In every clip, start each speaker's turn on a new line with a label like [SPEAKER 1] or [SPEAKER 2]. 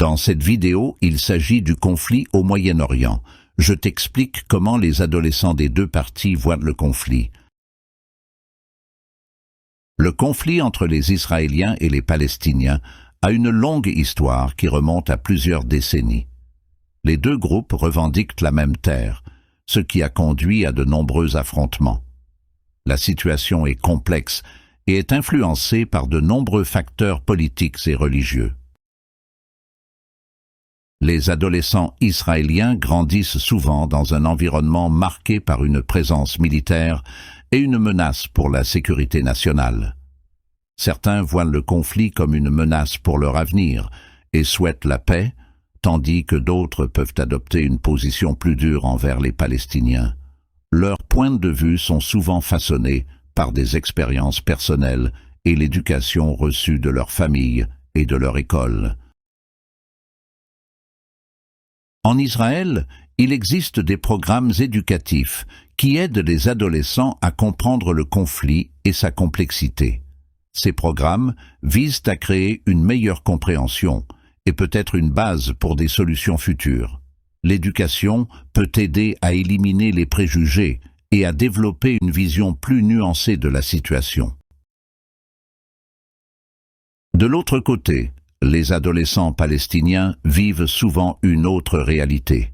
[SPEAKER 1] Dans cette vidéo, il s'agit du conflit au Moyen-Orient. Je t'explique comment les adolescents des deux parties voient le conflit. Le conflit entre les Israéliens et les Palestiniens a une longue histoire qui remonte à plusieurs décennies. Les deux groupes revendiquent la même terre, ce qui a conduit à de nombreux affrontements. La situation est complexe et est influencée par de nombreux facteurs politiques et religieux. Les adolescents israéliens grandissent souvent dans un environnement marqué par une présence militaire et une menace pour la sécurité nationale. Certains voient le conflit comme une menace pour leur avenir et souhaitent la paix, tandis que d'autres peuvent adopter une position plus dure envers les Palestiniens. Leurs points de vue sont souvent façonnés par des expériences personnelles et l'éducation reçue de leur famille et de leur école. En Israël, il existe des programmes éducatifs qui aident les adolescents à comprendre le conflit et sa complexité. Ces programmes visent à créer une meilleure compréhension et peut être une base pour des solutions futures. L'éducation peut aider à éliminer les préjugés et à développer une vision plus nuancée de la situation. De l'autre côté, les adolescents palestiniens vivent souvent une autre réalité.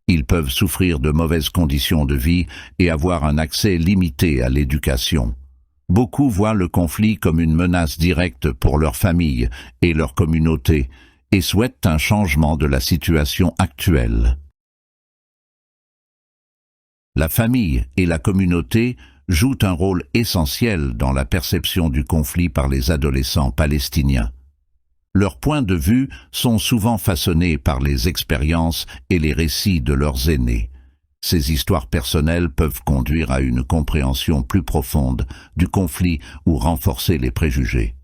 [SPEAKER 1] Ils peuvent souffrir de mauvaises conditions de vie et avoir un accès limité à l'éducation. Beaucoup voient le conflit comme une menace directe pour leur famille et leur communauté et souhaitent un changement de la situation actuelle. La famille et la communauté jouent un rôle essentiel dans la perception du conflit par les adolescents palestiniens. Leurs points de vue sont souvent façonnés par les expériences et les récits de leurs aînés. Ces histoires personnelles peuvent conduire à une compréhension plus profonde du conflit ou renforcer les préjugés.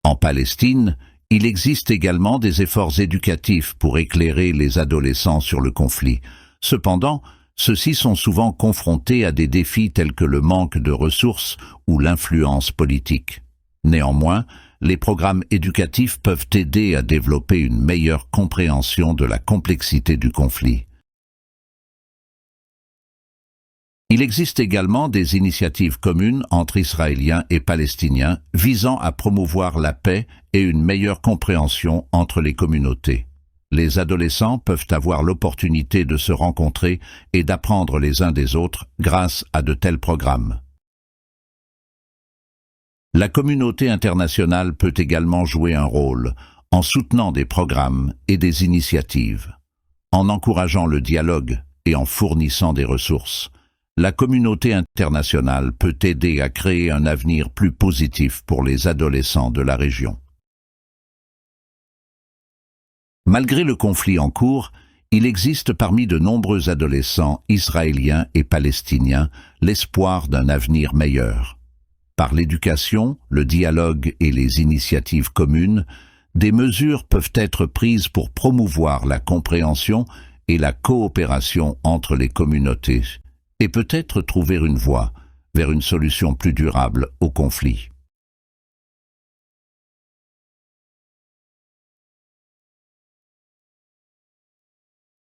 [SPEAKER 1] En Palestine, il existe également des efforts éducatifs pour éclairer les adolescents sur le conflit. Cependant, ceux-ci sont souvent confrontés à des défis tels que le manque de ressources ou l'influence politique. Néanmoins, les programmes éducatifs peuvent aider à développer une meilleure compréhension de la complexité du conflit. Il existe également des initiatives communes entre Israéliens et Palestiniens visant à promouvoir la paix et une meilleure compréhension entre les communautés. Les adolescents peuvent avoir l'opportunité de se rencontrer et d'apprendre les uns des autres grâce à de tels programmes. La communauté internationale peut également jouer un rôle en soutenant des programmes et des initiatives. En encourageant le dialogue et en fournissant des ressources, la communauté internationale peut aider à créer un avenir plus positif pour les adolescents de la région. Malgré le conflit en cours, il existe parmi de nombreux adolescents israéliens et palestiniens l'espoir d'un avenir meilleur. Par l'éducation, le dialogue et les initiatives communes, des mesures peuvent être prises pour promouvoir la compréhension et la coopération entre les communautés et peut-être trouver une voie vers une solution plus durable au conflit.